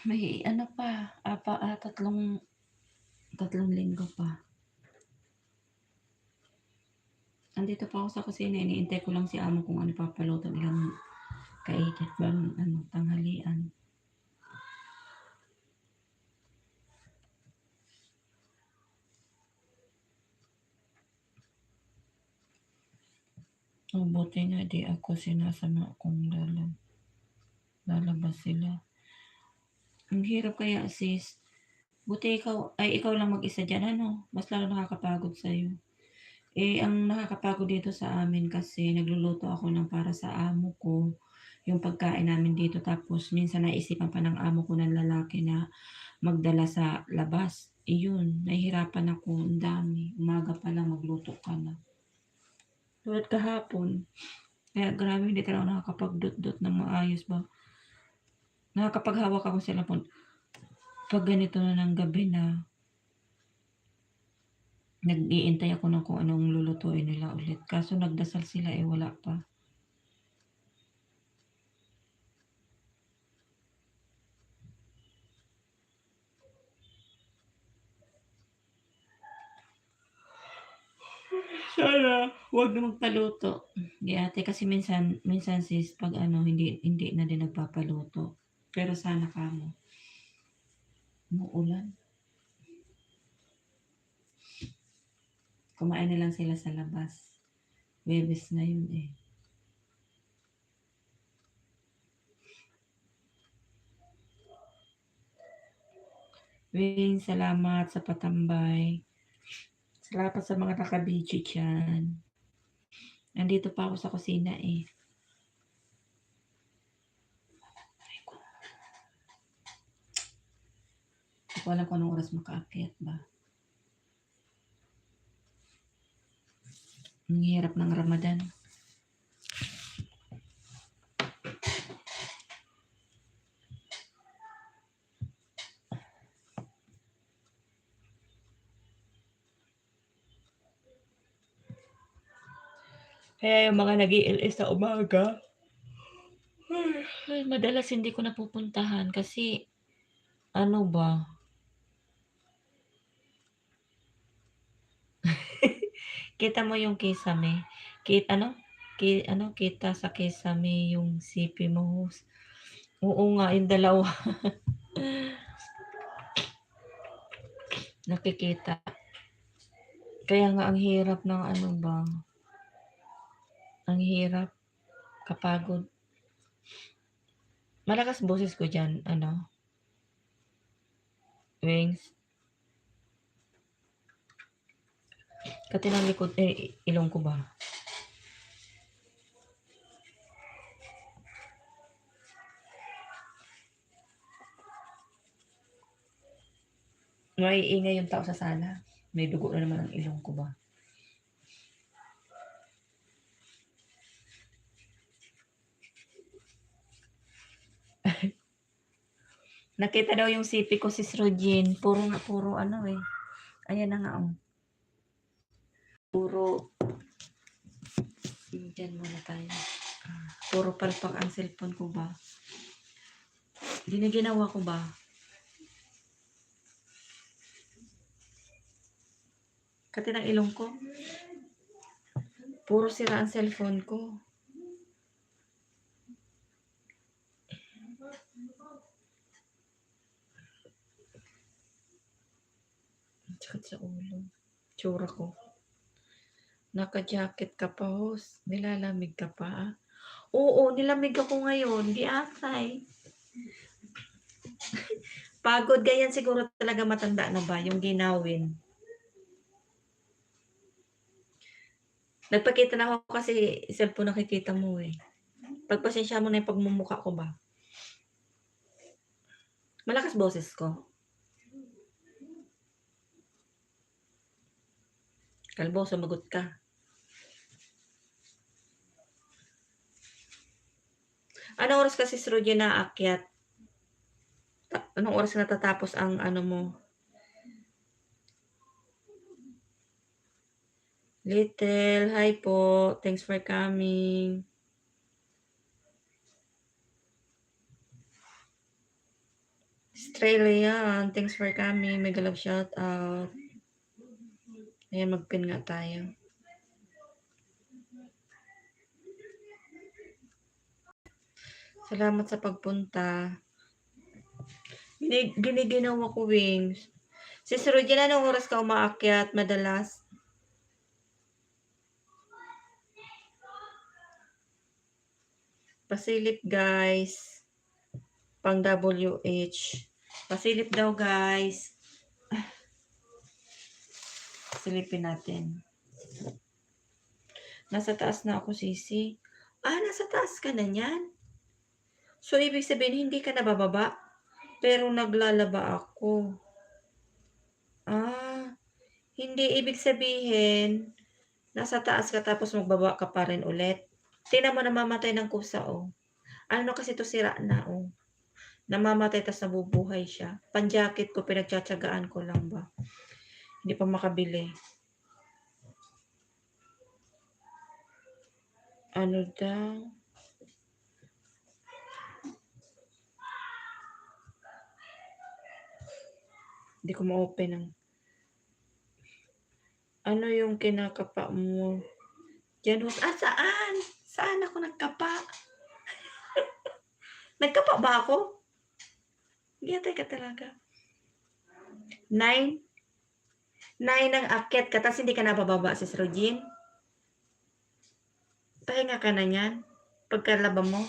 May ano pa, tatlong linggo pa. Andito pa ako sa kusina, iniintay ko lang si amo kung ano papaluto nilang kaigit bang tanghalian. Oh, buti nga di ako sinasama kung lalabas sila. Ang hirap kaya sis. Buti ikaw lang mag-isa dyan, ano? Mas lalo nakakapagod sa'yo. Ang nakakapagod dito sa amin kasi nagluluto ako ng para sa amo ko, yung pagkain namin dito. Tapos minsan naisipan pa ng amo ko ng lalaki na magdala sa labas. Iyon, nahihirapan ako, ang dami. Umaga pa lang magluto ka na. Tulad kahapon, kaya grabe hindi talaga nakakapagdot-dot ng maayos ba. Nakakapaghawak ako sa cellphone pag ganito na ng gabi na nag-iintay ako ng kung anong lulutuin nila ulit. Kaso nagdasal sila wala pa. Sana wag na magpaluto. Di ate kasi minsan sis pag ano hindi na din nagpapaluto. Pero sana kamo. Umuulan. Kumain na lang sila sa labas. Webes na yun eh. Wing, salamat sa patambay. Salamat sa mga nakabidyo dyan. Nandito pa ako sa kusina eh. Hindi ko alam kung anong oras makaakyat ba. Ang hirap ng Ramadan. Kaya yung mga nag-i-LS sa umaga, madalas hindi ko napupuntahan kasi ano ba? Kita mo yung kisame. Kita sa kisame yung CP mo. Oo nga, yung dalawa. Nakikita. Kaya nga ang hirap ng ano ba? Ang hirap. Kapagod. Malakas boses ko dyan, ano? Wings. Katinang likod, ilong ko ba? Maiingay yung tao sa sala. May dugo na naman ang ilong ko ba? Nakita daw yung CP ko si Srojin. Puro ano eh. Ayan na nga oh. Puro, dyan muna tayo. Puro palpak ang cellphone ko ba? Hindi na ginawa ko ba? Kati ng ilong ko. Puro sira ang cellphone ko. Sakit sa ulo. Tsura ko. Naka-jacket ka pa, host. Nilalamig ka pa. Oo, nilamig ako ngayon. Di asay. Pagod, ganyan siguro talaga matanda na ba? Yung ginawin. Nagpakita na ako kasi cellphone nakikita mo eh. Pagpasensya mo na yung pagmumukha ko ba? Malakas boses ko. Kalbo, sumagot ka. Anong oras kasi si Rudy na aakyat? Anong oras natatapos ang ano mo? Little, hi po. Thanks for coming. Australia, thanks for coming. Mega love shout out. Ayan, mag-pin nga tayo. Salamat sa pagpunta. Giniginawa ko, Wings. Sis Regina, anong oras ka umaakyat madalas? Pasilip, guys. Pang WH. Pasilip daw, guys. Silipin natin. Nasa taas na ako, Sisi. Nasa taas ka na niyan? So, ibig sabihin, hindi ka nabababa? Pero naglalaba ako. Hindi ibig sabihin, nasa taas ka tapos magbaba ka pa rin ulit. Tingnan mo, namamatay ng kusa, oh. Ano kasi to, sira na, oh. Namamatay tapos nabubuhay siya. Pan-jacket ko, pinagtsatsagaan ko lang ba. Hindi pa makabili. Ano daw? Hindi ko ma-open ang... Ano yung kinakapa mo? Diyan, saan? Saan ako nagkapa? Nagkapa ba ako? Giyatay ka talaga. 9 ang akyat ka, tapos hindi ka nabababa, Sis Regine. Pahinga ka na yan. Pagkalaba mo.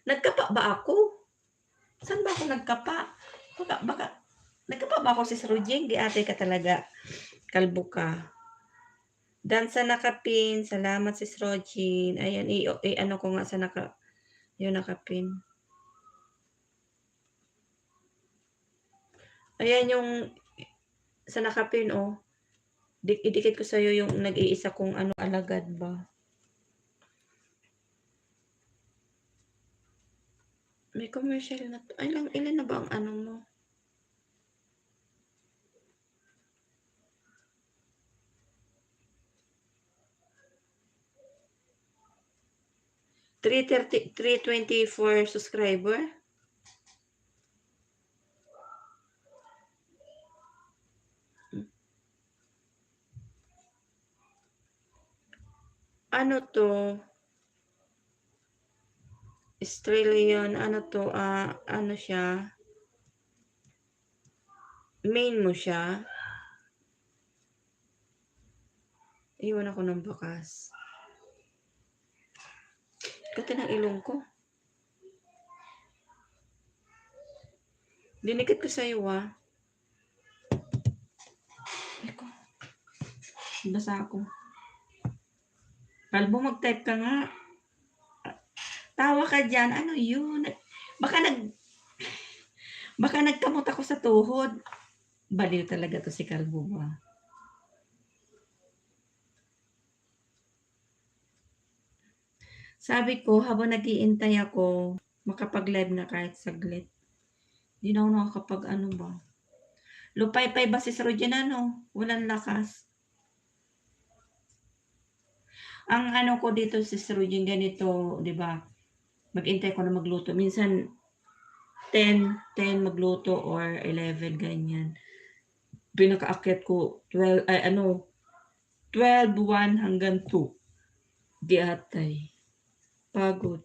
Nagkapa ba ako? Saan ba ako nagkapa? Baka nagkapa ba ako, Sis Regine? Giyatay ka talaga. Kalbo ka. Dan sa nakapin. Salamat, Sis Regine. Ayan, ano ko nga sa yung nakapin. Ayan yung sa nakapin, oh. Idikit ko sa'yo yung nag-iisa kong ano, alagad ba. May commercial na to. Ilan na ba ang ano mo? $324 subscriber? Ano to? Australian, ano to? Ano siya? Main mo siya? Iwan ako ng bakas. Kati ng ilong ko. Dinikit ko sa'yo, Eko. Basa ako. Kalbo, mag-type ka nga. Tawa ka dyan. Ano yun? Baka nagkamot ako sa tuhod. Baliw talaga to si Kalbo ba? Sabi ko, habang nag-iintay ako, makapag-live na kahit saglit. Hindi na ako nakakapag ano ba. Lupay-pay ba si Regina, no? Walang lakas. Ang ano ko dito si Regina, ganito, di ba? Mag-intay ko na magluto. Minsan, 10 magluto or 11, ganyan. Pinakaakyat ko, 12, 1 hanggang 2. Di atay. Pagod.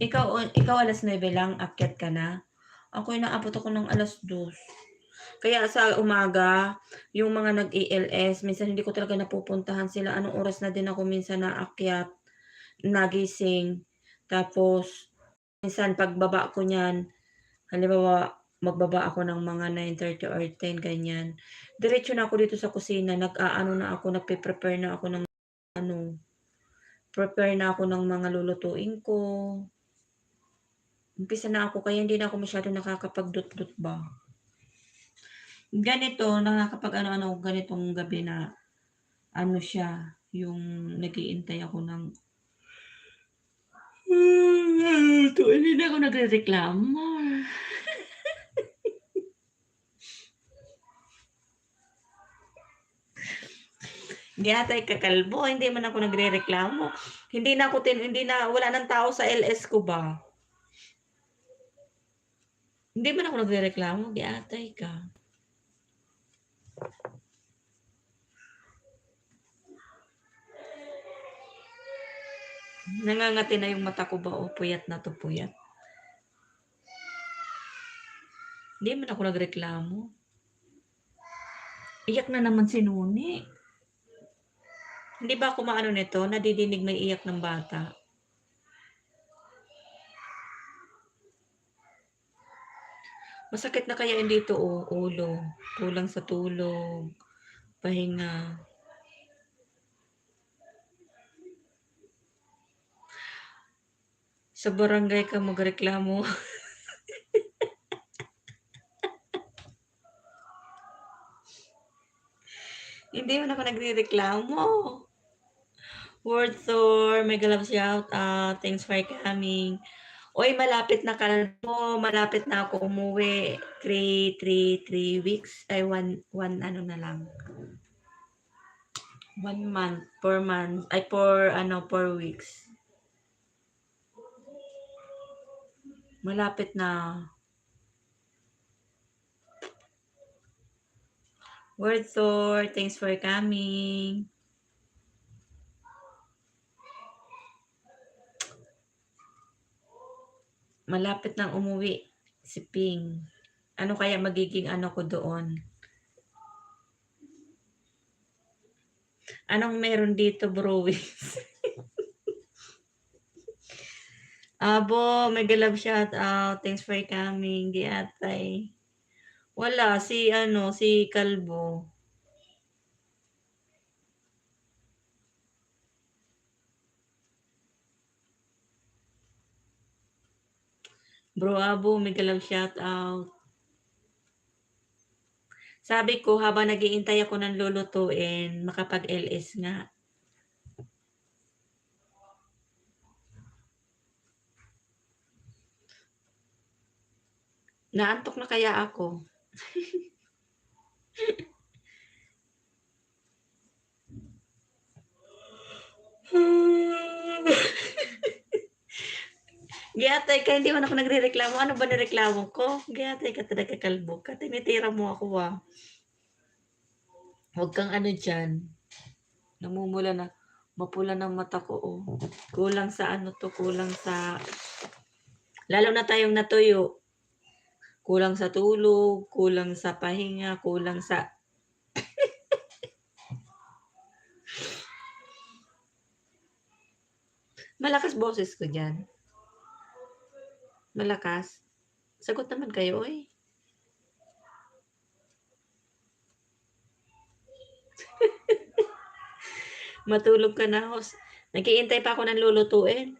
Ikaw alas 9 lang, akyat ka na. Ako inaabot ako ng alas 2. Kaya sa umaga, yung mga nag-ALS, minsan hindi ko talaga napupuntahan sila. Anong oras na din ako minsan naakyat, nagising. Tapos, minsan pagbaba ko niyan, halimbawa, magbaba ako ng mga 9:30 or 10, ganyan. Diretso na ako dito sa kusina, nagpe-prepare na ako ng prepare na ako ng mga lulutuin ko. Umpisa na ako, kaya hindi na ako masyado nakakapag-dut-dut ba. Ganito, nakakapag ganitong gabi na, ano siya, yung nag-iintay ako ng, hindi na ako nagre-reklamo. Giatay ka kalbo, hindi man ako nagrereklamo. Hindi na wala ng tao sa LS ko ba. Hindi man ako nagrereklamo, giatay ka. Nangangati na yung mata ko ba o puyat na 'to, puyat. Hindi man ako nagreklamo. Iyak na naman si Nuni. Hindi ba ako maano nito, nadidinig may iyak ng bata? Masakit na kaya yun dito o ulo, kulang sa tulog, pahinga. Sa barangay ka magreklamo. Hindi man ako nagrereklamo. Word Thor, mega love shout out. Thanks for coming. Uy, malapit na kalbo, malapit na ako umuwi. 3 weeks, ay 1 ano na lang. 1 month, 4 months, ay 4 weeks. Malapit na. Word Thor, thanks for coming. Malapit nang umuwi si Ping. Ano kaya magiging ano ko doon? Anong meron dito, browings? Abo, mega love shout out. Thanks for coming. Giatay. Wala, si Kalbo. Bro Abo, mega love shout out. Sabi ko, habang nag-iintay ako ng lulutuin, makapag-LS nga. Naantok na kaya ako? Giatay ka, hindi man ako nagrereklamo. Ano ba nireklamo ko? Giatay ka talaga, kalbo ka. Tinitira mo ako, ah. Huwag kang ano dyan. Namumula na. Mapula ng mata ko, oh. Kulang sa ano to, kulang sa... Lalo na tayong natuyo. Kulang sa tulog, kulang sa pahinga, kulang sa... Malakas boses ko dyan. Malakas. Sagot naman kayo, eh. Matulog ka na, host. Nag-iintay pa ako ng lulutuin.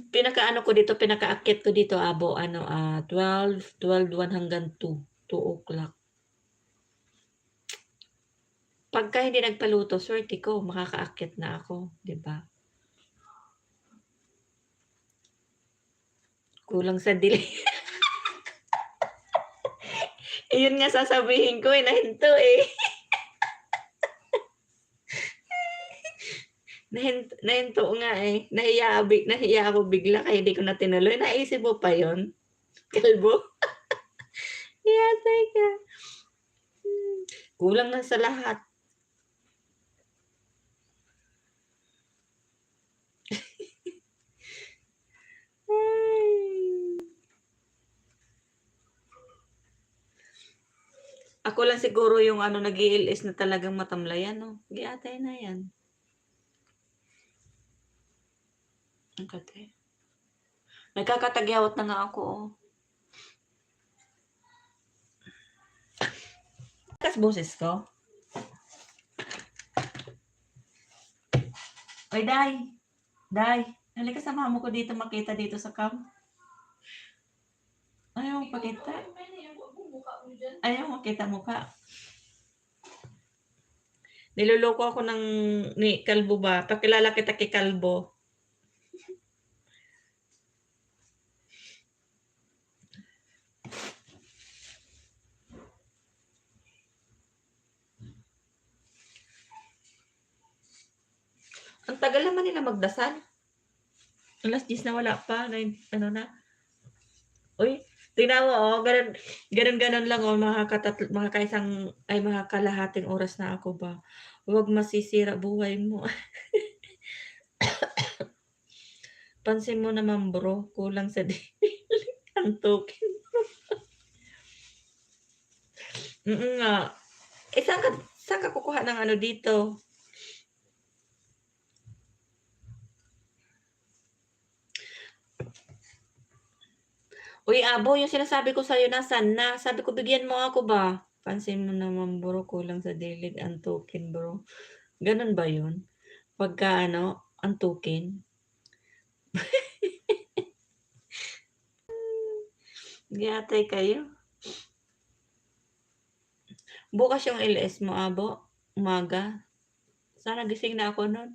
Pinakaano ko dito, pinakaakyat ko dito, abo, 1 hanggang 2 o'clock. Pagka hindi nagpaluto, swerte ko, makakaakyat na ako, di ba? Kulang sa delay. Yun nga sasabihin ko, nahinto eh. Nahinto nga eh. Nahiya ako bigla kaya hindi ko na tinuloy. Naisip mo pa yon, kalbo? Yatay ka. Kulang na sa lahat. Ako lang siguro yung nag-i-LS na talagang matamlayan, no? Giatay na yan. Ang kate. Nagkakatagyawat na nga ako, oh. Kas boses ko? Oy, Day. Day. Halika sama mo ko dito makita dito sa cam. Ayaw mo pakita? Ayaw mo makita mukha. Niloloko ako ni Kalbo ba? Pakilala kita kay Kalbo. tagal naman nila magdasal. 10:00 na wala pa, ano na. Uy, tingnan mo, oh, gano'n lang, oh, makakaisang ay makakalahating oras na ako ba. Huwag masisira buhay mo. Pansin mo naman bro, kulang sa antukin. Nga. Eh, saan ka kukuha ng ano dito? Uy, Abo, yung sinasabi ko sa'yo nasaan na? Sabi ko bigyan mo ako ba? Pansin mo naman bro, kulang sa dilig antukin bro. Gano'n ba 'yun? Pagka ano, antukin? Yatay kayo. Bukas yung LS mo, Abo, umaga. Sana gising na ako nun.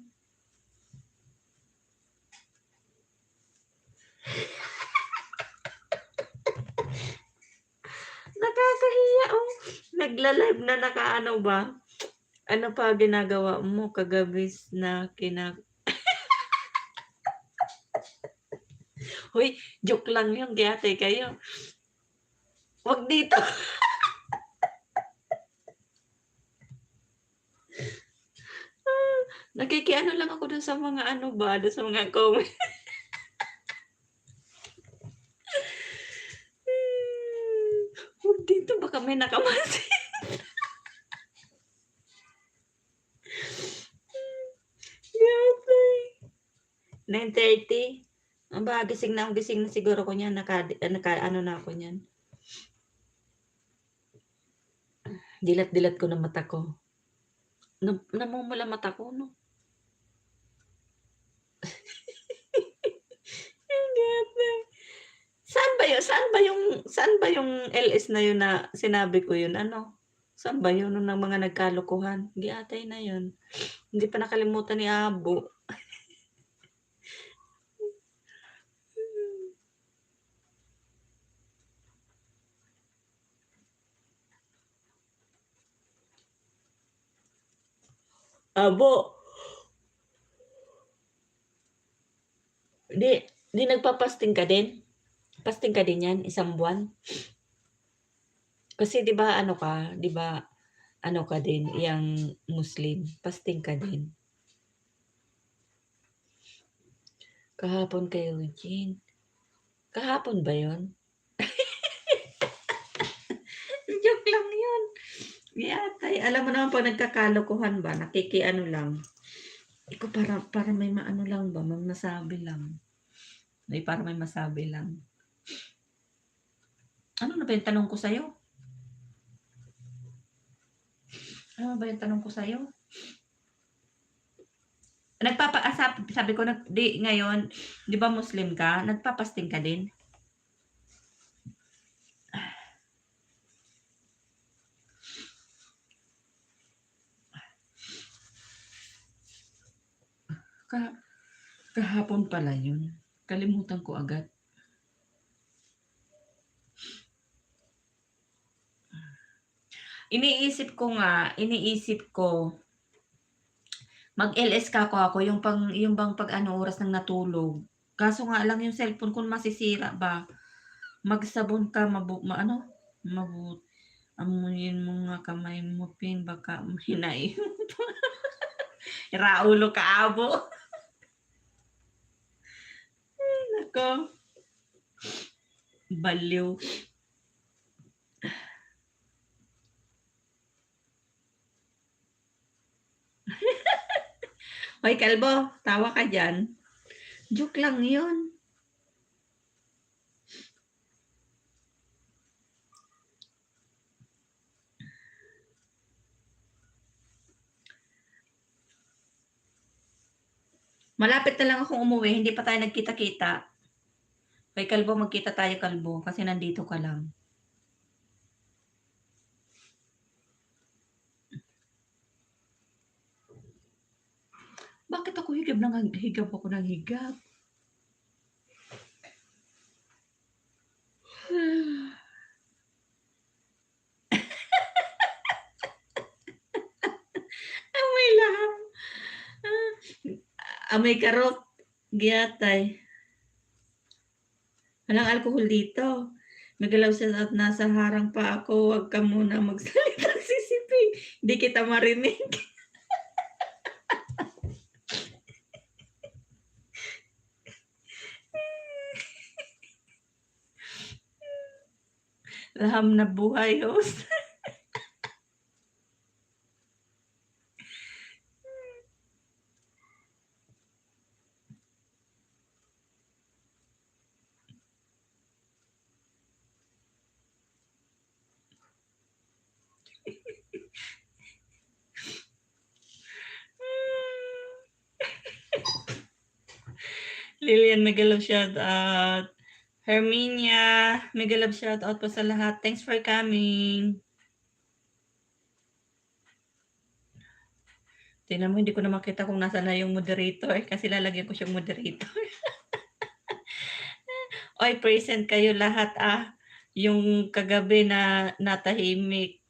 Nakakahiya, oh. Nagla-live na nakaano ba? Ano pa ginagawa mo kagabi na Hoy, joke lang yun, yatay kayo. Wag dito. Nakikiano lang ako dun sa mga ano ba, dun sa mga comment. Huwag dito, baka may nakapansin. 9:30. Aba, gising na siguro ko niyan, naka-ano na ako niyan. Dilat-dilat ko na mata ko. Namumula mata ko, no? Saan ba yung LS na yun na sinabi ko yun, ano? Saan ba yun nung mga nagkalokohan? Giatay na yun. Hindi pa nakalimutan ni Abo. Abo, di nagpa-fasting ka din? Fasting ka din yan, isang buwan? Kasi 'di ba ano ka, 'di ba ano ka din, yang Muslim, fasting ka din. Kahapon kay Eugene. Kahapon ba 'yon? Joke lang 'yun. Yatay. Alam mo naman 'pag nagkakalokohan ba, nakikiano lang. Ikaw para may maano lang ba, may masabi lang. Para may masabi lang. Ano na ba yung tanong ko sa'yo? Ano ba yung tanong ko sa'yo? Sabi ko ngayon, 'di ba Muslim ka? Nagpapasting ka din? Kahapon pala 'yun. Kalimutan ko agad. Iniisip ko mag-LS ako yung bang pag ano oras ng natulog. Kaso nga lang yung cellphone ko masisira ba. Magsabon ka maano, amuyin mo nga kamay mo pin baka hinay. Raulo ka abo. Ay, nako. Baliw. Hoy kalbo, tawa ka dyan. Joke lang yun. Malapit na lang akong umuwi, hindi pa tayo nagkita-kita. Kay kalbo, magkita tayo kalbo kasi nandito ka lang. Bakit ako higab ako ng higab? Amoy lang. Amoy karot. Giyatay. Walang alcohol dito. Nagalaw siya at nasa harang pa ako. Huwag ka muna magsalita, sisiping. Hindi kita marinig. Laham na buhay, host. Lilian, mega love shout out. Herminia, mega love shout out po sa lahat. Thanks for coming. Tingnan mo, hindi ko na makita kung nasa na yung moderator kasi lalagyan ko siyang moderator. Oy, present kayo lahat yung kagabi na natahimik.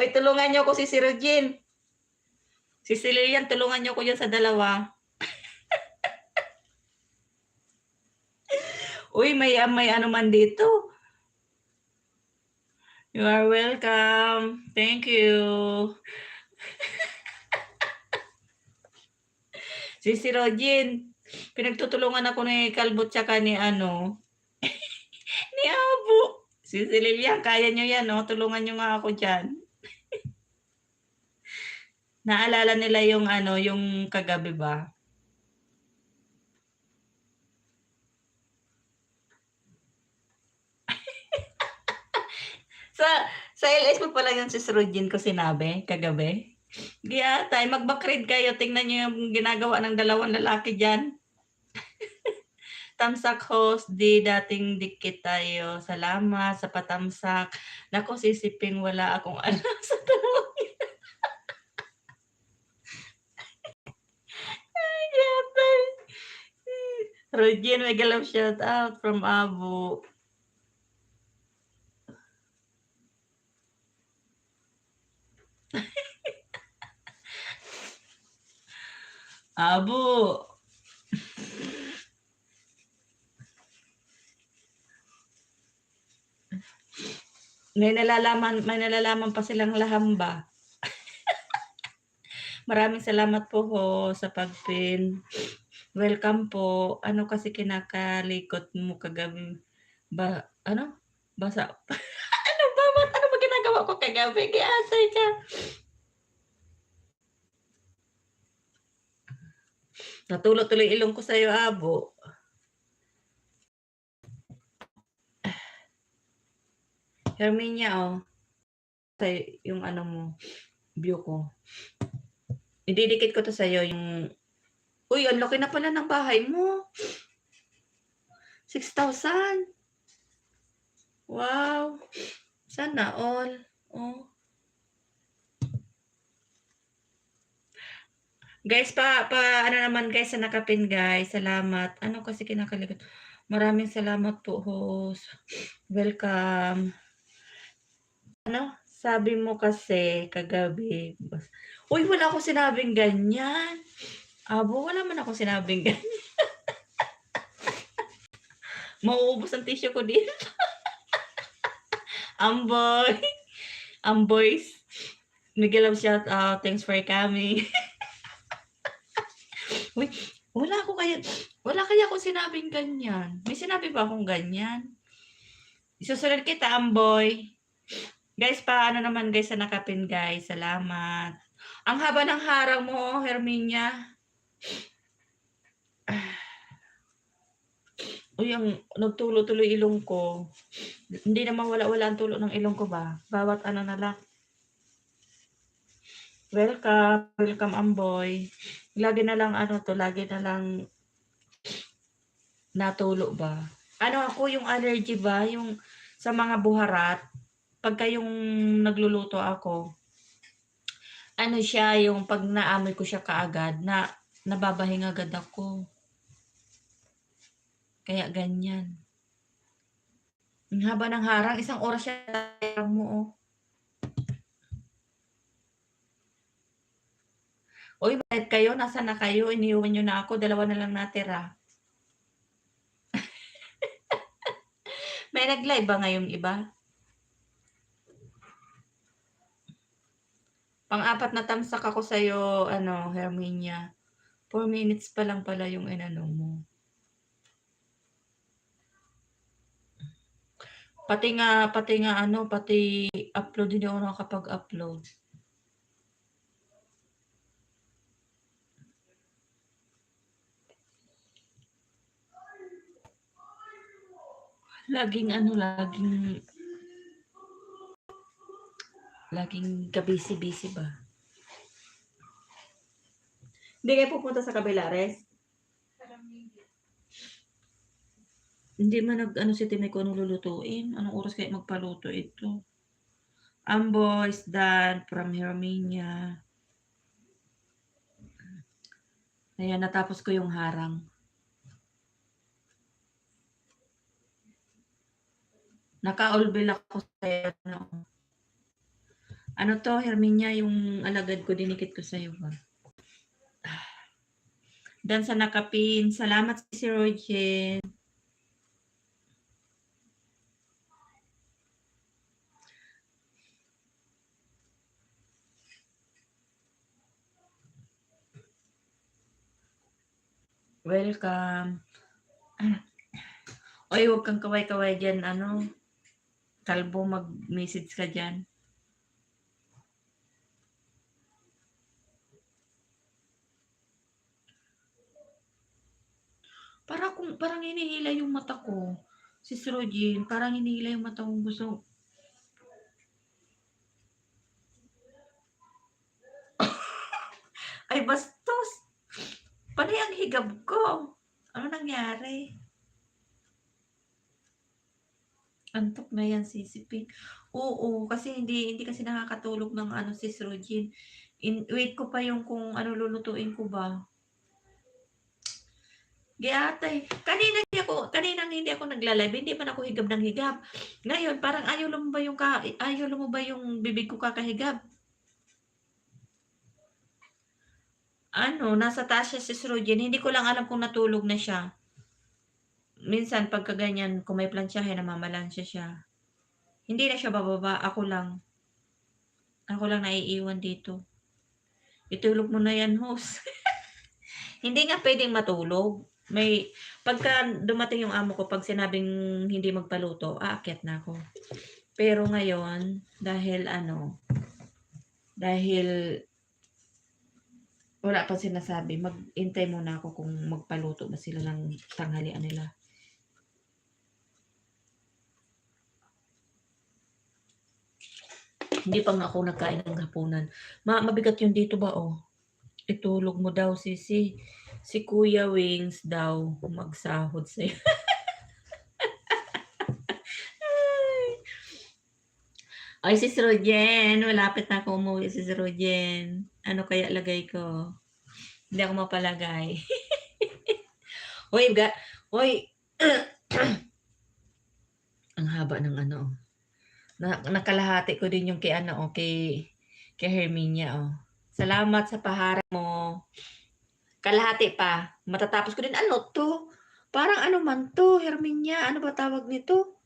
Oy, tulungan niyo ako si Sirojin. Si Lilian, tulungan niyo ko yan sa dalawa. Uy, may ano man dito. You are welcome. Thank you. Si Rojin, pinagtutulungan ako ni Kalbot tsaka ni ni Abo. Si Lilian, kaya nyo yan, no? Tulungan nyo nga ako dyan. Naalala nila yung yung kagabi ba? sa LS mo pala yung si Rojin ko sinabi kagabi. Kaya tayo mag-backread kayo. Tingnan nyo yung ginagawa ng dalawang lalaki dyan. Tamsak host, dating dikit tayo. Salamat sa patamsak. Nako, sisiping wala akong alam sa dalawang. Rojin, mega love shout out from Abu. Abu. May nalalaman pa silang laham ba? Maraming salamat po ho sa pagpin. Welcome po. Ano kasi kinakalikot mo kagabi? Basa. Ano ba ginagawa ko kagabi? Giasay ka. Natulog tuloy ilong ko sa'yo, Abo. Herminia, yung mo, view ko. Ididikit ko to sa'yo yung... Uy, ang laki na pala ng bahay mo. 6,000. Wow. Sana all. Oh. Guys, ano naman guys sa nakapin guys. Salamat. Ano kasi kinakalikot? Maraming salamat po, host. Welcome. Sabi mo kasi kagabi. Uy, wala ako sinabing ganyan. Abo, wala man ako sinabing ganyan. Mauubos ang tissue ko dito. Amboys. Miguel of shout out. Thanks for coming. Uy, wala kaya ako sinabing ganyan. May sinabi ba akong ganyan? Isusunod kita, Amboy. Guys, paano naman guys sa nakapin guys? Salamat. Ang haba ng harang mo, Herminia. Uy, ang nagtulo-tuloy ilong ko. Hindi naman wala ang tulo ng ilong ko ba? Bawat ano na lang. Welcome Amboy. Lagi na lang lagi na lang natulo ba? Ako yung allergy ba? Yung sa mga buharat, pagka yung nagluluto ako, siya, yung pag naamoy ko siya kaagad, nababahing agad ako. Kaya ganyan. Ang haba ng harang, 1 oras siya mo, Uy, bayad kayo, nasaan na kayo? Iniwan niyo na ako, 2 na lang natira. May nag-live ba ngayong iba? Pang-4 na tamsak ako sa'yo, ano, Herminia. 4 minutes pa lang pala yung inano mo. Pati nga ano, pati upload, hindi ako nakakapag-upload. Laging ano, laging ka-busy-busy ba? Hindi kayo pupunta sa Cabellares? Hindi man nag-ano si Timmy kung anong lulutuin. Anong oras kaya magpaluto ito? Ambo is done from Herminia. Ayan, natapos ko yung harang. Naka-all-bill ako sa'yo. Ano to, Herminia, yung alagad ko, dinikit ko sa'yo ba? Dan sa nakapin. Salamat si Roger. Welcome. Oy, huwag kang kaway-kaway dyan, ano. Kalbo, mag-message ka dyan. Parang hinihila yung mata ko. Si Roger, parang hinihila yung mata ko. Gusto. Ay, bastos. Panay ang higab ko. Ano nangyari? Antok na yan, sisipin. Oo, kasi hindi kasi nakakatulog ng ano si Roger. Wait ko pa yung kung ano lulutuin ko ba. Giatay. Kaninang hindi ako nagla-live, hindi man ako higab ng higab. Ngayon, parang ayaw mo ba yung bibig ko kakahigab? Ano, nasa taas siya si Roger. Hindi ko lang alam kung natulog na siya. Minsan, pagka ganyan, kung may plantsahe, namamalansya siya. Hindi na siya bababa. Ako lang. Ako lang naiiwan dito. Itulog mo na yan, host. Hindi nga pwedeng matulog. Pagka dumating yung amo ko, pag sinabing hindi magpaluto, aakyat na ako. Pero ngayon, dahil wala pa sinasabi, mag-intay muna ako kung magpaluto ba sila ng tanghalian nila. Hindi pa nga ako nagkain ng hapunan. Mabigat yun dito ba, oh. Itulog mo daw, sisi. Si Kuya Wings daw magsahod sa'yo. Ay, si Rojen. Malapit na ako umuwi si Rojen. Ano kaya lagay ko? Hindi ako mapalagay. Hoy. Ang haba ng ano. Nakalahati ko din yung kay Herminia, oh. Salamat sa paharap mo. Kalahati pa. Matatapos ko din. Ano to? Parang ano man to, Herminia. Ano ba tawag nito?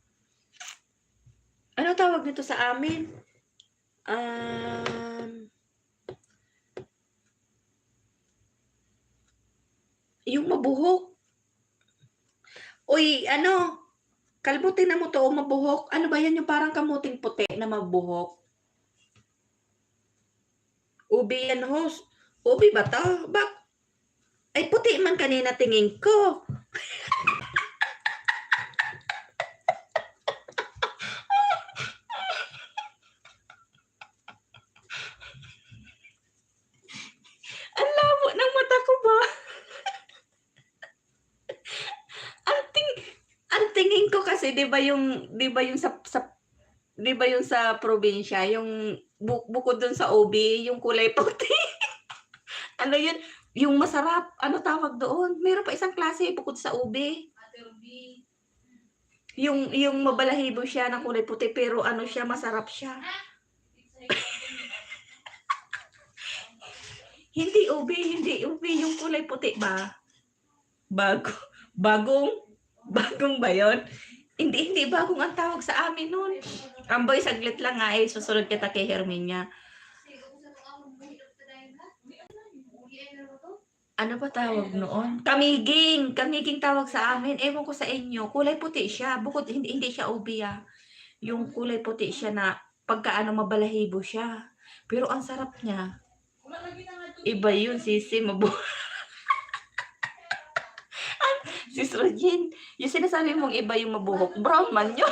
Ano tawag nito sa amin? Yung mabuhok. Uy, ano? Kalbutin na mo to, mabuhok. Ano ba yan yung parang kamuting puti na mabuhok? Ubi yan, host. Ubi ba to? Ay, puti man kanina tingin ko. Ang labo ng mata ko ba? Ang tingin ko kasi, 'di ba yung sa probinsya, yung bukod dun sa ubi, yung kulay puti. Ano yun? Yung masarap. Ano tawag doon? Meron pa isang klase bukod sa ubi. Yung mabalahibo siya ng kulay puti, pero ano siya, masarap siya. Hindi ube yung kulay puti ba? Bagong ba yun? Hindi bagong ang tawag sa amin nun. Amboy, saglit lang nga susunod kita kay Herminia. Ano ba tawag noon? Kamiging tawag sa amin. Ewan ko sa inyo. Kulay puti siya. Bukod hindi siya ube Yung kulay puti siya na pagkaano mabalahibo siya. Pero ang sarap niya. Iba yun, sisi. Sis Regine, yung sinasabi mong iba yung mabuhok, brown man yun.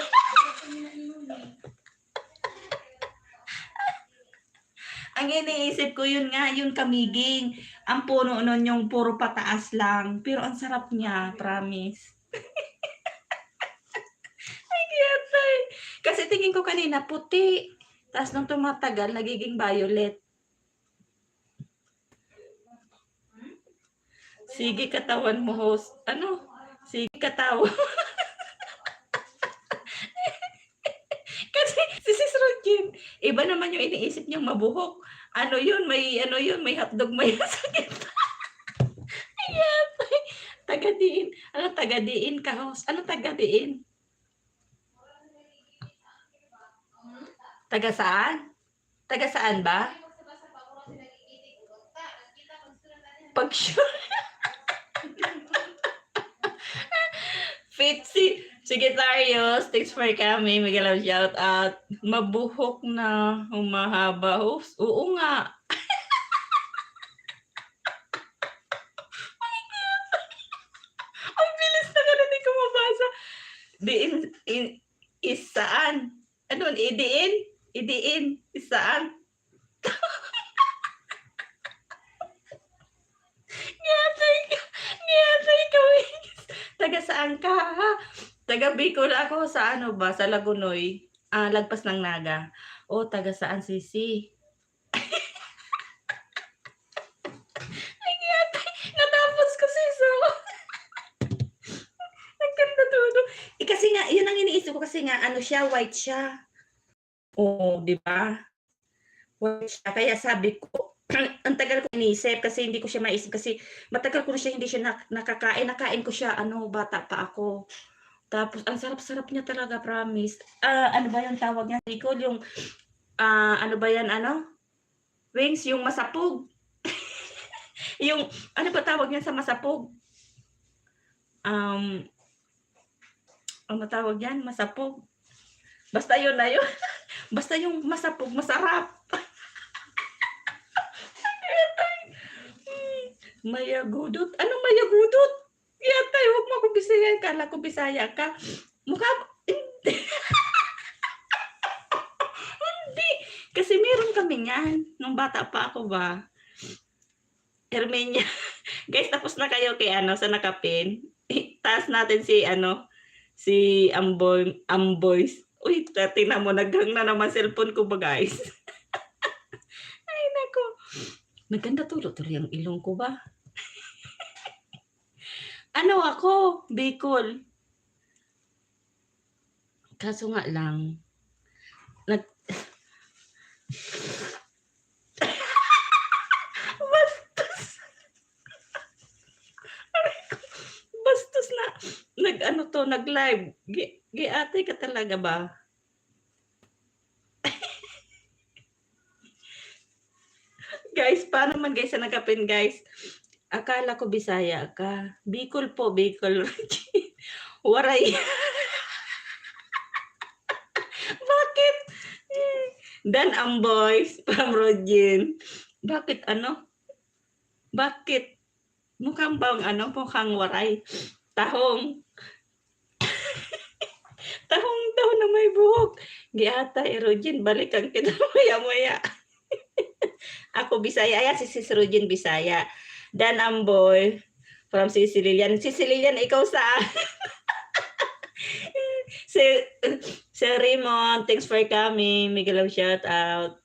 Ang iniisip ko yun nga, yung kamiging. Ang puno nun yung puro pataas lang. Pero ang sarap niya, promise. Ay, kiyatay. Kasi tingin ko kanina, puti. Tapos nung tumatagal, nagiging violet. Sige, katawan mo, host. Ano? Sige, katawan. Kasi si Sis Regine, iba naman yung iniisip niyang mabuhok. Ano yun? May hotdog may sakit. Ayan. Tagadiin. Ano tagadiin ka, host? Ano tagadiin? Taga saan? Taga saan ba? Pag sure. Fitzy. Sige, Tarios. Thanks for coming. Miguel, shout out. Mabuhok na humahaba. Host. Oo nga. Ang bilis na gano'n, hindi ko mabasa. Isaan? Ano? Idiin? Isaan? Ngiyatay ka, taga saan ka, ha? Taga Bicol ako sa ano ba? Sa Lagunoy. Lagpas ng Naga. O, taga saan, Sisi? Ay, ngiyatay. Natapos ko, Siso. Nagkanda todo. Kasi nga, yun ang iniisip ko kasi nga, ano siya, white siya. Oo, di ba? White siya. Kaya sabi ko, ang tagal ko iniisip kasi hindi ko siya maisip kasi matagal ko na siya hindi siya nakakain. Nakain ko siya bata pa ako. Tapos ang sarap-sarap niya talaga, promise. Ano ba yung tawag niya? Nicole, yung ano ba yan, wings, yung masapog. Yung ano ba tawag niya sa masapog? Ano tawag yan? Masapog. Basta yun na yun. Basta yung masapog, masarap. Mayagudot. Anong mayagudot? Yatay, huwag mo akong bisayan. Kala ko bisaya ka. Mukha ko. Hindi. Kasi meron kami yan. Nung bata pa ako ba? Herminia. Guys, tapos na kayo kay sa nakapin. Taas natin si Amboys. Uy, tingnan mo, naghang na naman cellphone ko ba, guys? Ay, nako. Maganda tuloy ang ilong ko ba? Ano ako? Bicol. Kaso nga lang, Bastos na, nag-live. Ate ka talaga ba? Guys, paano man guys sa nagkapin, guys? Akala ko Bisaya ka. Bicol po, Bicol. Waray. Bakit? Dan Amboys from Rodin. Bakit Bakit? Mukhang bang mukhang waray. Tahong. Tahong na may buhok. Giata, Rodin, balikan kita maya-maya. Ako Bisaya. Ayan, si Sis Rodin Bisaya. Dan Amboy from Sisi Lilian. Sisi Lilian, ikaw saan? si Raymond, thanks for coming. Miguel, shout out.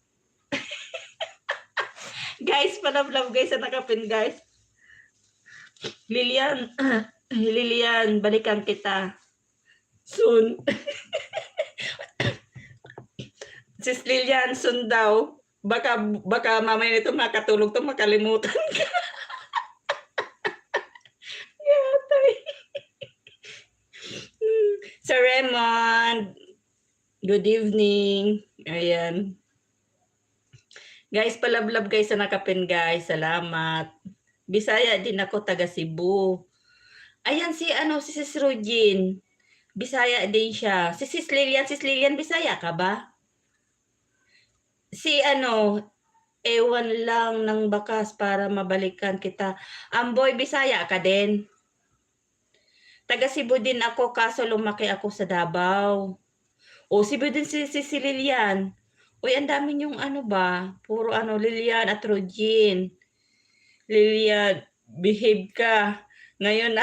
Guys, palab-lab guys sa nakapin, guys. Lilian, balikan kita. Soon. Sis Lilian, soon daw. Baka mamaya nito makatulog 'to makalimutan ka. Yatay. Sir Raymond, good evening. Ayan. Guys, palab-love guys sa nakapin guys. Salamat. Bisaya din ako, taga Cebu. Ayan si Sis Rogin. Bisaya din siya. Si Sis Lilian, Bisaya ka ba? Si ewan lang ng bakas para mabalikan kita. Amboy, Bisaya ka din? Taga Cebu din ako, kaso lumaki ako sa Davao. O, Cebu din si Lilian. Uy, ang dami yung ba? Puro Lilian at Rogin. Lilian, behave ka. Ngayon na.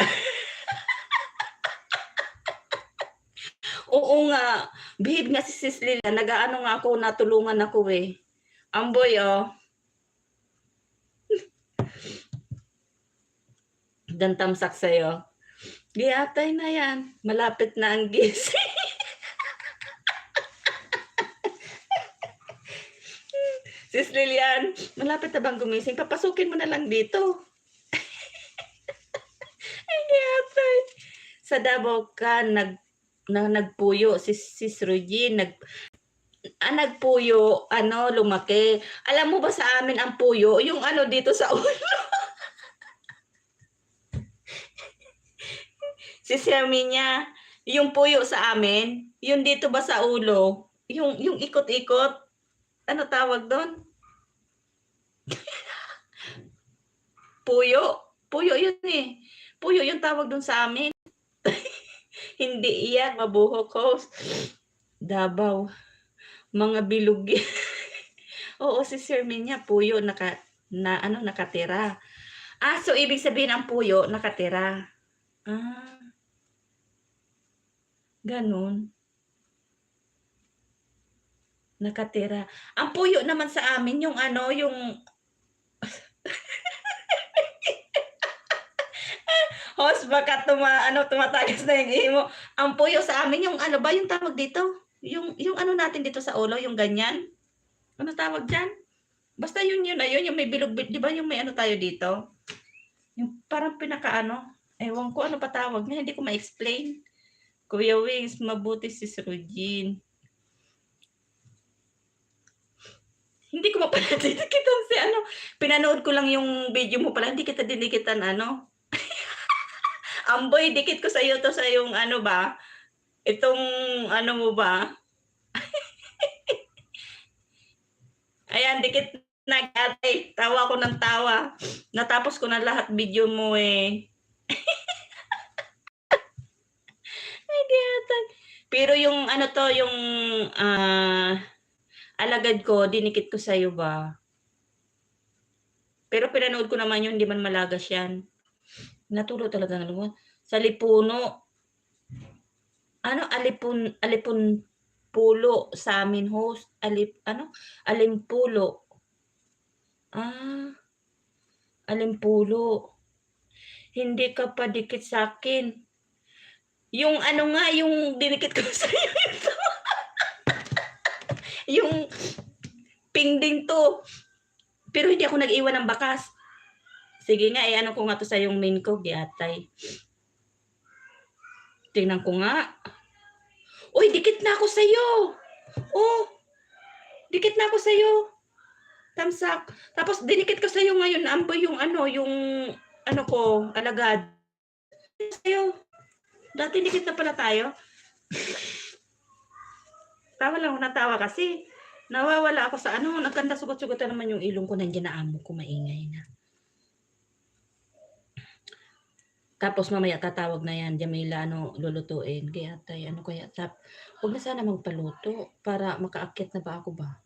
Oo nga. Behave nga si Sis Lilian. Nag-aano nga ako, natulungan ako eh. Amboy, oh. Dantamsak sa'yo. Atay na yan. Malapit na ang gising. Sis Lilian, malapit na bang gumising? Papasukin mo na lang dito. Atay. Sa Davao ka, nagpuyo. Sis Regine, nagpuyo, lumaki. Alam mo ba sa amin ang puyo? Yung dito sa ulo. Si Herminia, yung puyo sa amin, yung dito ba sa ulo, yung ikot-ikot, ano tawag doon? Puyo yun eh. Puyo yung tawag doon sa amin. Hindi iyan, mabuhok host. Davao, mga bilog. Oo, si Herminia, puyo nakatira. So ibig sabihin ang puyo nakatira. Ganon. Nakatira. Ang puyo naman sa amin, yung yung host, baka tumatagas na yung ihi mo. Ang puyo sa amin, yung ba yung tawag dito? Yung natin dito sa ulo, yung ganyan. Ano tawag dyan? Basta yun na yun, yung may bilog, di ba yung may tayo dito? Yung parang ewan ko ano pa tawag niya, hindi ko ma-explain. Kuya Wings, mabuti si Regine. Hindi ko mapaladikitan si pinanood ko lang yung video mo pala, hindi kita dinikitan Amboy, dikit ko sa iyo to sa yung ba? Itong mo ba? Ayan, dikit na ate. Tawa ko ng tawa. Natapos ko na lahat video mo eh. Ay, di ata. Pero yung yung alagad ko, dinikit ko sa iyo ba? Pero pinanood ko naman yun, hindi man malagas yan. Natulo talaga ng sa lipuno. Alipon pulo sa amin host. Alimpulo. Alimpulo. Hindi ka pa dikit sa akin. Yung yung dinikit ko sa iyo ito. Yung pingding to. Pero hindi ako nag-iwan ng bakas. Sige nga, ko nga to sa yung main ko, giatay. Tingnan ko nga. Uy, dikit na ako sa iyo. Oh, dikit na ako sa iyo. Tamsak. Tapos dinikit ko sa iyo ngayon, amboy yung yung ko, alagad. Sa'yo. Dati dikit na pala tayo. Tawa lang ako natawa kasi. Nawawala ako sa nagkanda sugot-sugot na naman yung ilong ko, nandiyan na amo ko, maingay na. Tapos mamaya tatawag na yan, Jamila, lulutuin. Kaya tay, kaya huwag na sana magpaluto para makaakyat na ba ako ba?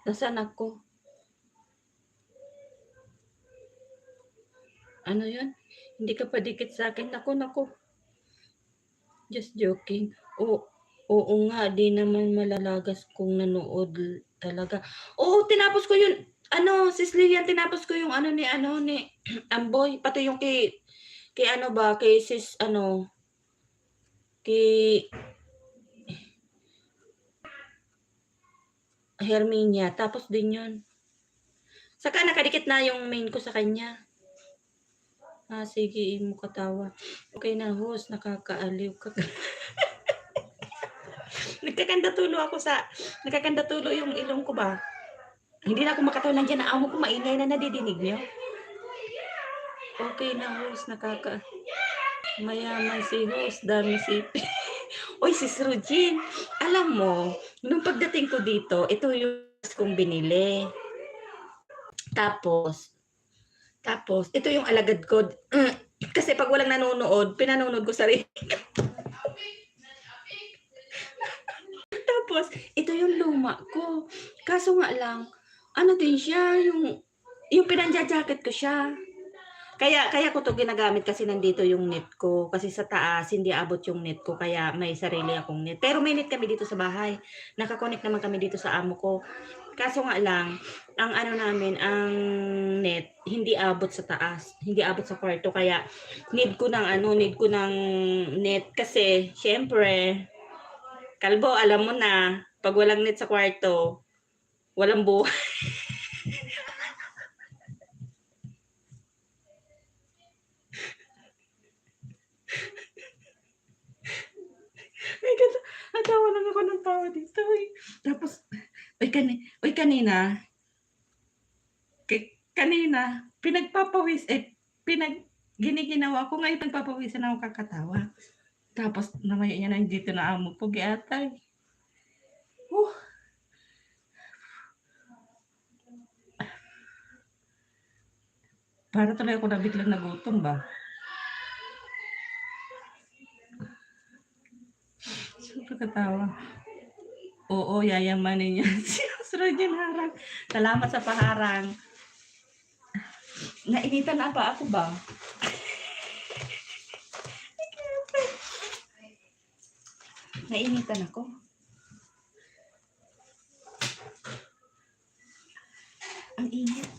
Nasaan ako? Ano yun? Hindi ka pa dikit sa akin. Naku. Just joking. Oo nga, di naman malalagas kung nanood talaga. Oo, tinapos ko yun. Ano, sis Lilian, tinapos ko yung ni Amboy, pati yung kay ano ba, kay sis ano, kay Herminia, tapos din yun. Saka nakadikit na yung main ko sa kanya. Sige, imo katawa. Okay na, host, nakakaaliw ka. Nagkakandatulo yung ilong ko ba? Hindi na ako makatawa, nandiyan na amo ko, maingay na nadidinig niyo. Okay na, host, mayaman si host, dami si Uy, sis Rugin, alam mo, nung pagdating ko dito, ito yung kong binili. Tapos, ito yung alagad ko. Kasi pag walang nanonood, pinanonood ko sarili. Tapos, ito yung luma ko. Kaso nga lang, ano din siya, yung pinanja-jacket ko siya. Kaya ko to ginagamit kasi nandito yung net ko. Kasi sa taas, hindi abot yung net ko. Kaya may sarili akong net. Pero may net kami dito sa bahay. Nakakonect naman kami dito sa amo ko. Kaso nga lang, ang ano namin, ang net, hindi abot sa taas. Hindi abot sa kwarto. Kaya need ko ng net. Kasi, syempre, kalbo, alam mo na, pag walang net sa kwarto, walang buhay. Natawa lang ako ng tawa dito. Tapos, kanina, giniginawa ko ngayon, nagpapawisan ako kakatawa. Tapos, namaya niya nandito na amo ko, giatay. Para tuloy ako biglang nagutom ba? Super katawa. Oo, yayamanin niya. Sinusunod yung harang. Salamat sa paharang. Nainitan na pa ako ba? Nainitan ako. Ang init.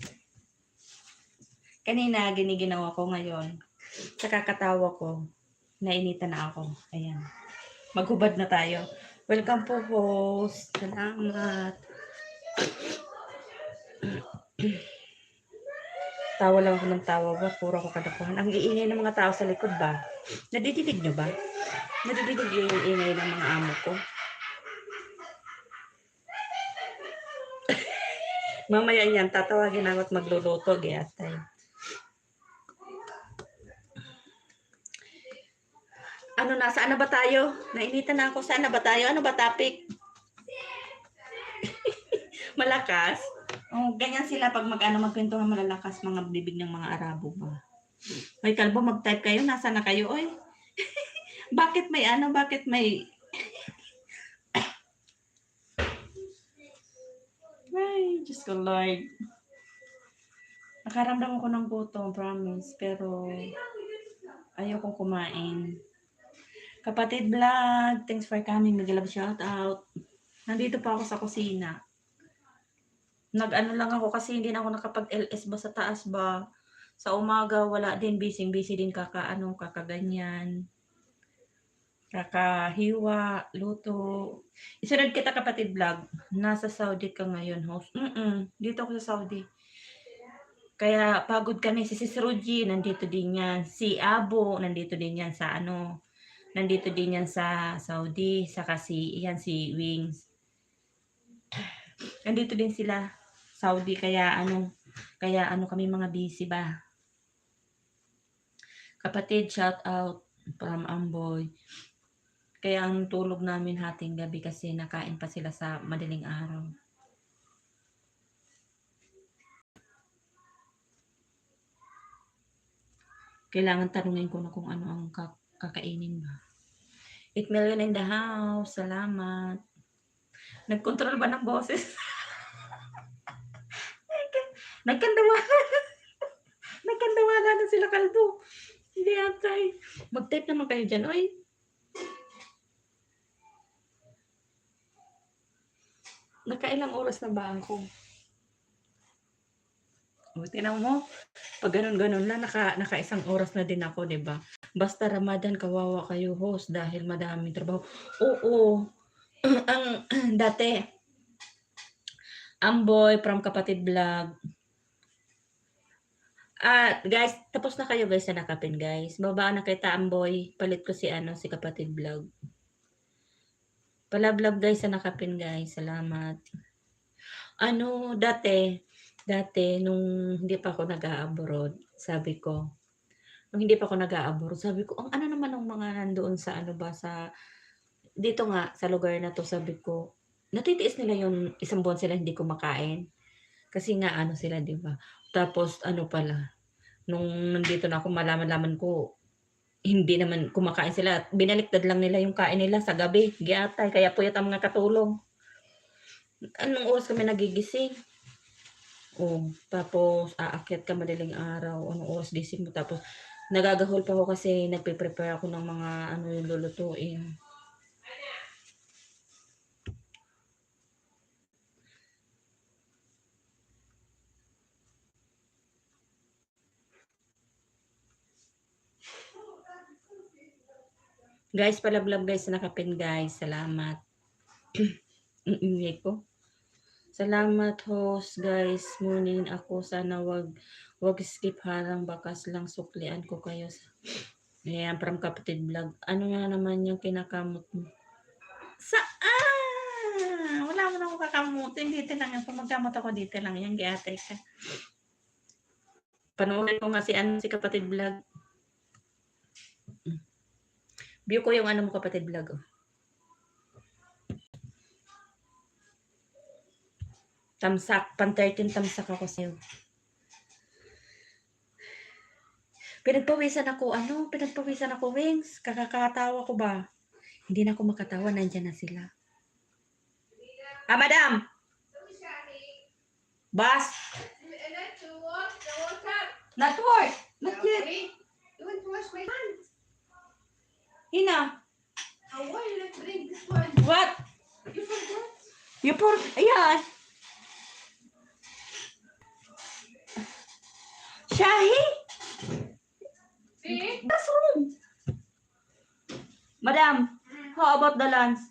Kanina, giniginawa ko ngayon. Sa kakatawa ko, nainitan na ako. Ayan. Maghubad na tayo. Welcome po, host. Salamat. Tawa lang ako ng tawa ba? Puro ako kadapuhan. Ang iingay ng mga tao sa likod ba? Nadidinig nyo ba? Nadidinig yung ingay ng mga amo ko? Mamaya yan, tatawagin ako at magluluto, gayatay. Saan na ba tayo? Nainitan na ako. Saan na ba tayo? Ano ba topic? Malakas? Ganyan sila pag magpinto ng malalakas, mga bibig ng mga Arabo ba? May kalbo, mag-type kayo. Nasa na kayo, oy? Bakit may ay, Diyos ko Lord. Nakaramdam ako ng gutom, promise. Pero, ayokong kumain. Kapatid vlog, thanks for coming. Mag-love shout out. Nandito pa ako sa kusina. Nag-ano lang ako kasi hindi na ako nakapag-LS ba sa taas ba. Sa umaga, wala din. Busy din kakaganyan. Kakahiwa, luto. Isunod kita kapatid vlog. Nasa Saudi ka ngayon, host. Dito ako sa Saudi. Kaya pagod kami. Si Sis Ruji, nandito din yan. Si Abo, nandito din yan sa nandito din yan sa Saudi. Saka si Wings. Nandito din sila Saudi. Kaya kami mga busy ba. Kapatid, shout out from Amboy. Kaya ang tulog namin hating gabi kasi nakain pa sila sa madaling araw. Kailangan tanungin ko na kung ano ang kakainin ba. 8 million in the house. Salamat. Nag-control ba ng boses? Nagkandawalan na sila kalbo. Hindi atay. Mag-type naman kayo dyan, oy. Nakailang oras na ba ako? O, tingnan mo, pag ganun-ganun lang, naka isang oras na din ako, 'di ba? Basta Ramadan, kawawa kayo host dahil madaming trabaho. Oo, ang dati, Amboy from Kapatid Vlog. Guys, tapos na kayo guys sa nakapin guys. Baba na kita Amboy, palit ko si ano si Kapatid Vlog. Pala-vlog guys sa nakapin guys. Salamat. Ano, dati nung hindi pa ako nag-a-abroad, sabi ko, nung hindi pa ako nag-a-abroad, sabi ko, ang ano naman ng mga nandoon sa ano ba, sa, dito nga, sa lugar na to, sabi ko, natitiis nila yung isang buwan sila hindi kumakain. Kasi nga, ano sila, di ba? Tapos, ano pala, nung nandito na ako, malaman-laman ko, hindi naman kumakain sila. Binaliktad lang nila yung kain nila sa gabi. Giatay, kaya puyat ang mga katulong. Anong oras kami nagigising? Oh, tapos aakyat ka madaling araw, anong oras gising mo, tapos nagagahol pa ako kasi nagpe-prepare ako ng mga ano yung lulutuin. Guys, pala-vlog guys, nakapin guys, salamat. Ingay ko. Salamat host guys, munin ako, sana wag skip harang, bakas lang suklian ko kayo. Ayan, from Kapatid Vlog. Ano nga naman yung kinakamot mo? Saan? Wala mo na akong kakamutin. Dito lang yan. Kung magkamot ako dito lang yan. Giatay ka. Panoorin ko nga si, ano, si Kapatid Vlog. View ko yung ano mo Kapatid Vlog. Oh. Tamsak. Pan 13 tamsak ako sa'yo. Pinagpawisan ako Wings. Kakakatawa ko ba? Hindi na ako makatawa. Nandyan na sila. Madam! Bas! Not work. Not yet. You want to wash my hands? Hina. Why let's drink this one? What? You forgot? You pour, ayan. Shahi? See? That's room. Madam, how about the lunch?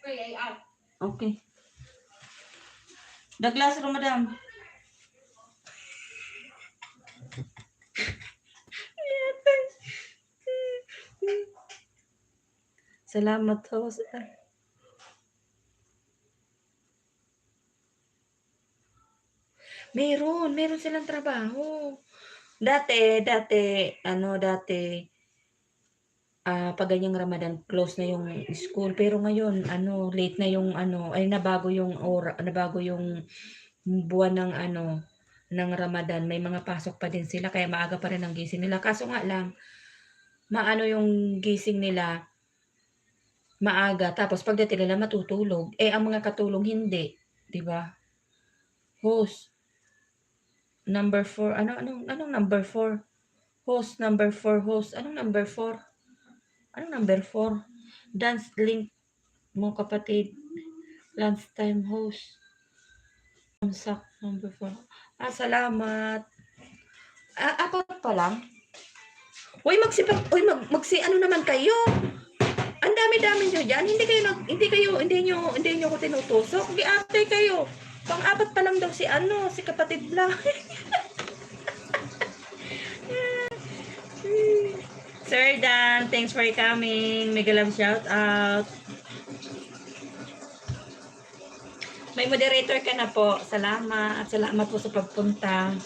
Wait, out. Okay. The glass room, madam. Salamat ho. Meron silang trabaho. Dati, pag ganyang Ramadan, close na yung school. Pero ngayon, late na yung, nabago yung buwan ng, ng Ramadan. May mga pasok pa din sila, kaya maaga pa rin ang gising nila. Kaso nga lang, yung gising nila, maaga. Tapos pagdating nila matutulog. Ang mga katulong hindi. Diba? Host. Number 4. Anong number 4? Host, number 4, host. Anong number 4? Anong number 4? Dance link mo kapatid. Lunchtime host. Tamsak, number 4. Salamat. Apat pa lang? Uy, ano naman kayo? Ang dami-dami nyo dyan. Hindi nyo ko tinutusok. Giatay kayo. Pang-apat pa lang daw si Kapatid Vlog. Sir Dan, thanks for coming. Mega love shout out. May moderator ka na po. Salamat. Salamat po sa pagpunta.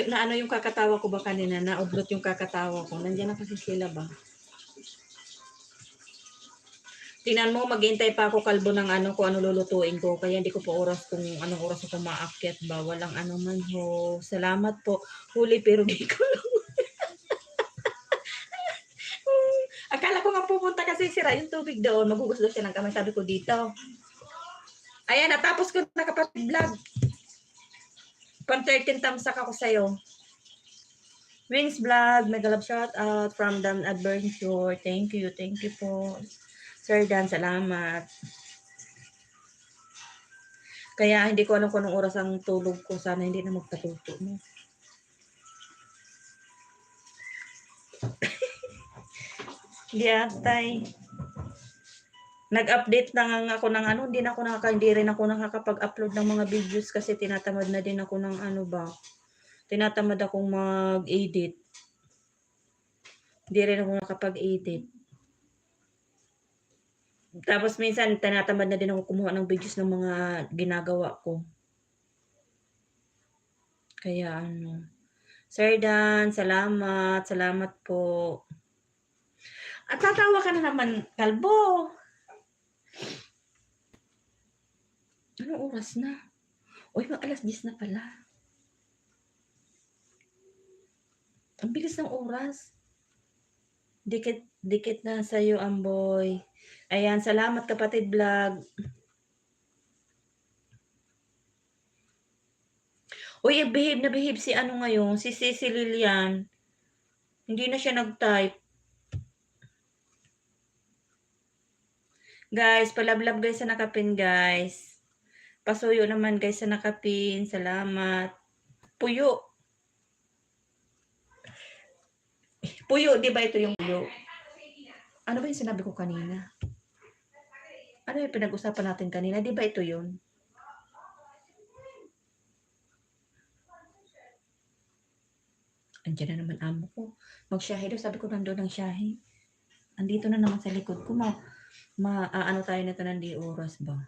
Naano yung kakatawa ko ba kanina? Naudlot yung kakatawa ko. Nandiyan na kasi sila ba? Tingnan mo, maghintay pa ako kalbo ng kung ano lulutuin ko. Kaya hindi ko pa oras kung anong oras ako maakyat ba. Walang man ho. Salamat po. Huli pero di ko lang. Akala ko nga po sira yung tubig doon. Magugas daw siya ng kamay. Sabi ko dito. Ayan, natapos ko na kapatid vlog. Pang 13 thumbs up ako sa'yo. Wings Vlog, mega love shout out from Dan Adventure. Thank you po. Sir Dan, salamat. Kaya hindi ko alam kung anong oras ang tulog ko. Sana hindi na magpatuto mo. Hindi atay. Nag-update na nga ako ng ano, hindi rin ako nakakapag-upload ng mga videos kasi tinatamad na din ako ng ano ba. Tinatamad akong mag-edit. Hindi rin ako nakapag-edit. Tapos minsan, tinatamad na din ako kumuha ng videos ng mga ginagawa ko. Kaya ano. Sir Dan, salamat. Salamat po. At tatawa ka na naman, kalbo. Anong oras na? Uy, alas 10 na pala. Ang bilis ng oras. Dikit na sa'yo, Amboy. Ayan, salamat kapatid vlog. Uy, behave na behave si ano ngayon, si Ceci Lilian. Hindi na siya nag-type. Guys, palablab guys sa nakapin guys. Pasuyo naman guys sa nakapin. Salamat. Puyo. Puyo, di ba ito yung puyo? Ano ba yung sinabi ko kanina? Ano yung pinag-usapan natin kanina? Di ba ito yun? Andiyan na naman amo ko. Mag-shahi daw. Sabi ko nandun ang shahi. Andito na naman sa likod ko. Ano tayo na ito ng di oras ba?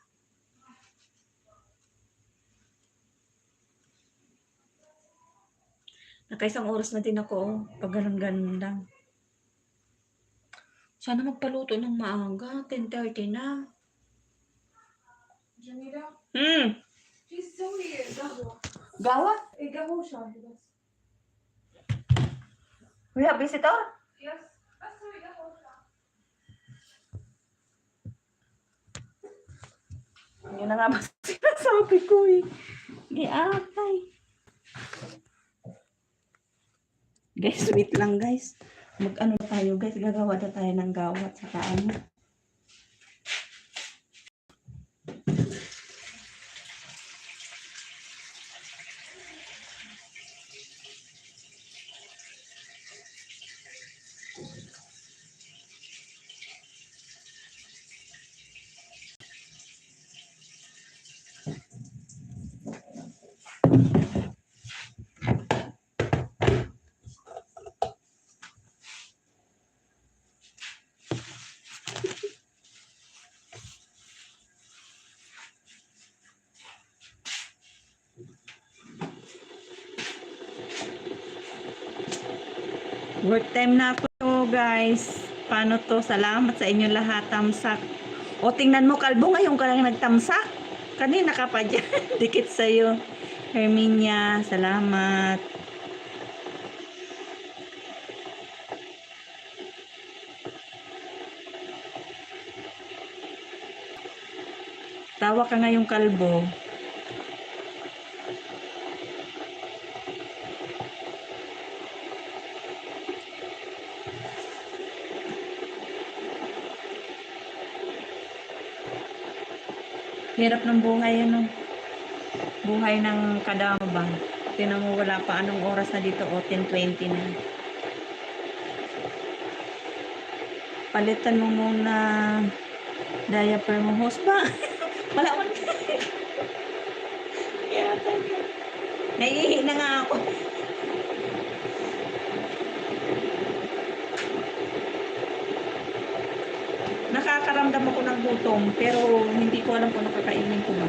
Nakaisang oras na din ako. Pag ganun-ganun lang. Sana magpaluto ng maaga. 10:30 na. Jamila, She's so weird. Gawa. Gawa? Gawa siya. Yes. We have visitor? Yes. That's why gawa siya. Yun na nga ba sinasabi ko eh. Giatay. Guys, wait lang guys. Mag-ano tayo guys. Gagawa na tayo ng gawat. Saka ano. Work time na po guys. Paano to? Salamat sa inyo lahat. Tamsak. O tingnan mo kalbo ngayon ka lang nagtamsak. Kanina ka pa dyan. Dikit sa'yo. Herminia, salamat. Tawa ka ngayong kalbo. Hirap ng buhay ano. Buhay ng kadama ba? Tinan mo wala pa anong oras na dito o 10:20 na. Palitan mo muna diaper mo host ba? Wala man. Naiihi na nga ako. Nakakaramdam ako ng gutom pero hindi ko alam kung nakakainin ko ba.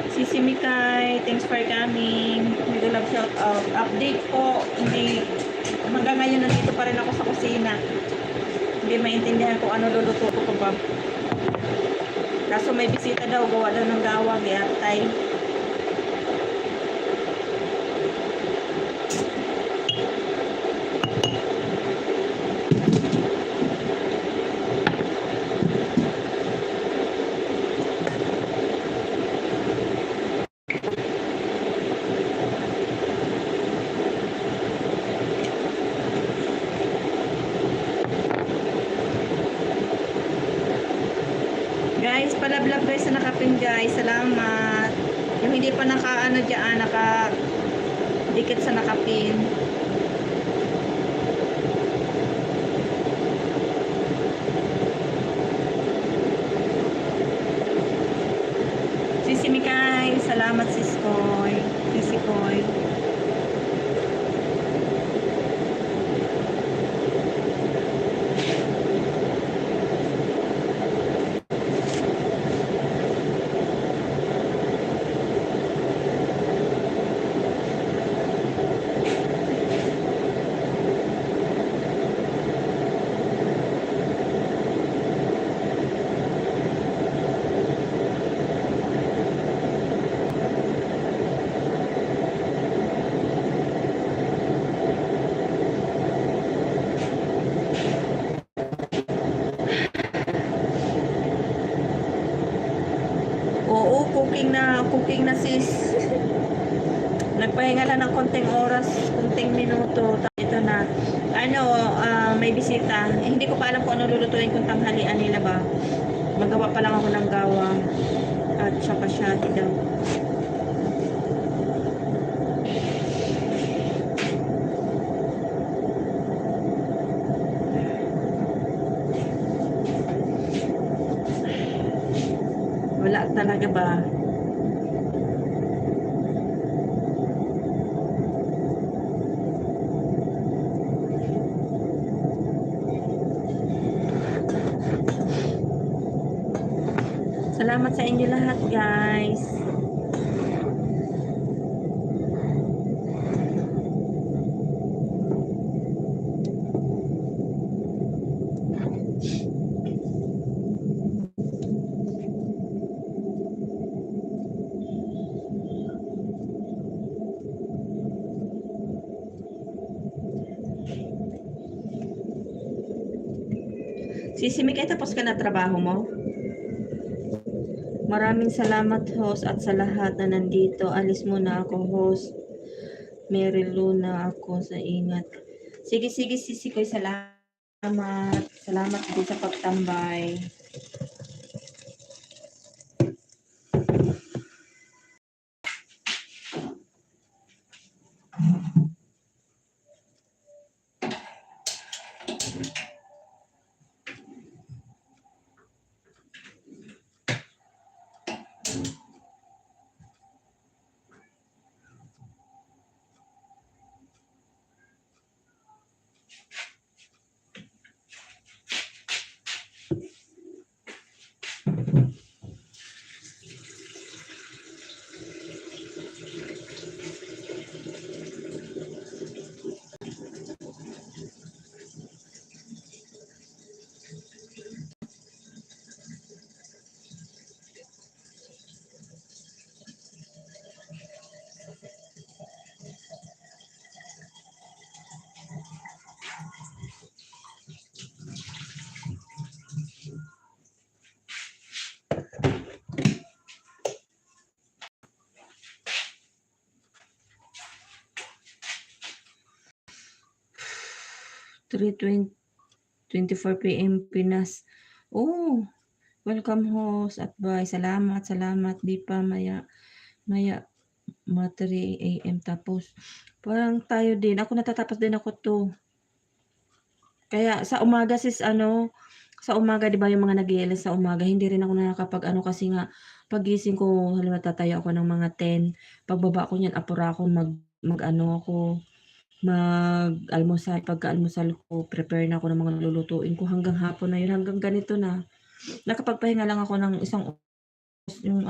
Sisi Mikay, thanks for coming. Mega love shout out. Update po, hindi hanggang ngayon nandito pa rin ako sa kusina. Hindi maintindihan kung ano luluto ko ba. Kaso may bisita daw, gawa daw ng gawag, yatay. guys, palablab guys sa nakapin guys. Salamat. Yung hindi pa naka ano diyan, naka dikit sa nakapin. Sisi Mikay, salamat sis Koy. Sisi Koy. Oo, cooking na sis. Nagpahinga lang ng konting oras, konting minuto. Ito na. May bisita. Hindi ko pa alam kung ano lulutuin kung tanghalian nila ba. Magawa pa lang ako ng gawa. At saka shati daw. Wala talaga ba? Salamat sa inyo lahat, guys. Sisi Mikay, tapos ka na trabaho mo? Maraming salamat host at sa lahat na nandito. Alis muna ako host. Mary Luna ako sa ingat. Sige Sisi Koy, salamat. Salamat din sa pagtambay. (3:24 PM Pinas). Oh, welcome host at bye. Salamat. Di pa maya 3 AM tapos. Parang tayo din. Ako natatapos din ako to. Kaya sa umaga sis sa umaga 'di ba yung mga nag-i-LS sa umaga, hindi rin ako nakakapag kasi nga pagising ko halimbawa tatayo ako ng mga 10, pagbaba ko niyan apura ako mag-almusal, pagka-almusal ko prepare na ako ng mga lulutuin ko hanggang hapon na yun, hanggang ganito na. Nakapagpahinga lang ako ng isang oras yung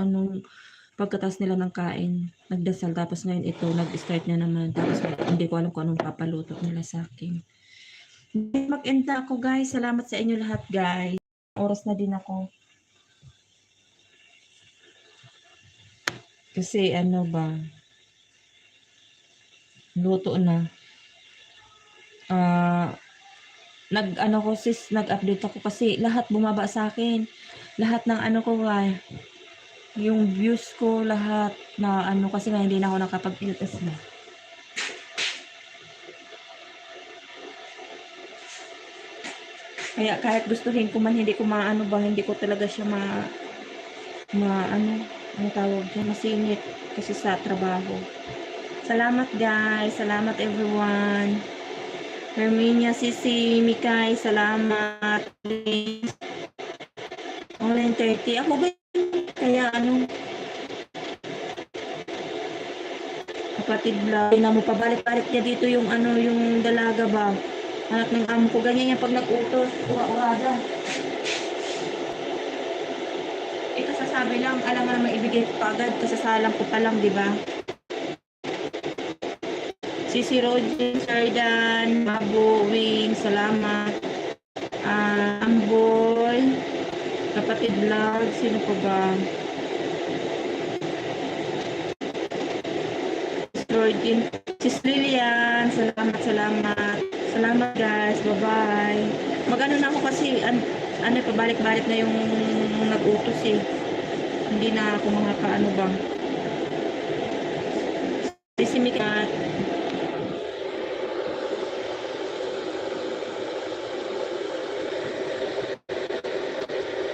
pagkatapos nila ng kain, nagdasal tapos ngayon ito nag-start na naman tapos hindi ko alam kung anong papaluto nila sa akin. Mag-end na ako guys, salamat sa inyo lahat guys. Oras na din ako. Kasi luto na. Nag-update ako kasi lahat bumaba sa akin. Lahat ng yung views ko, lahat na kasi nga hindi na ako nakapag-LS na. Kaya kahit gustuhin ko man, hindi ko talaga siya ano tawag dyan, masingit kasi sa trabaho. Salamat guys, salamat everyone. Herminia, Sisi, Mikay, salamat. Online 30. Ako ba kaya kapatid vlog na mo pabalik-balik niya dito yung yung dalaga ba? Anak ng amo ko, ganyan yan pag nag-utos, ura-urada. Kasasabi lang, alam nga naman ibigay ko agad, kasasalang ko pa lang, di ba? Sisi Rodin, Sardan, Mabu, Wing, salamat. Amboy, kapatid vlog, sino pa ba? Rodin, Sis Lilian, salamat. Salamat guys, bye-bye. Mag-ano na ako kasi, pabalik-balik na yung nag-utos eh. Hindi na ako makakaano bang.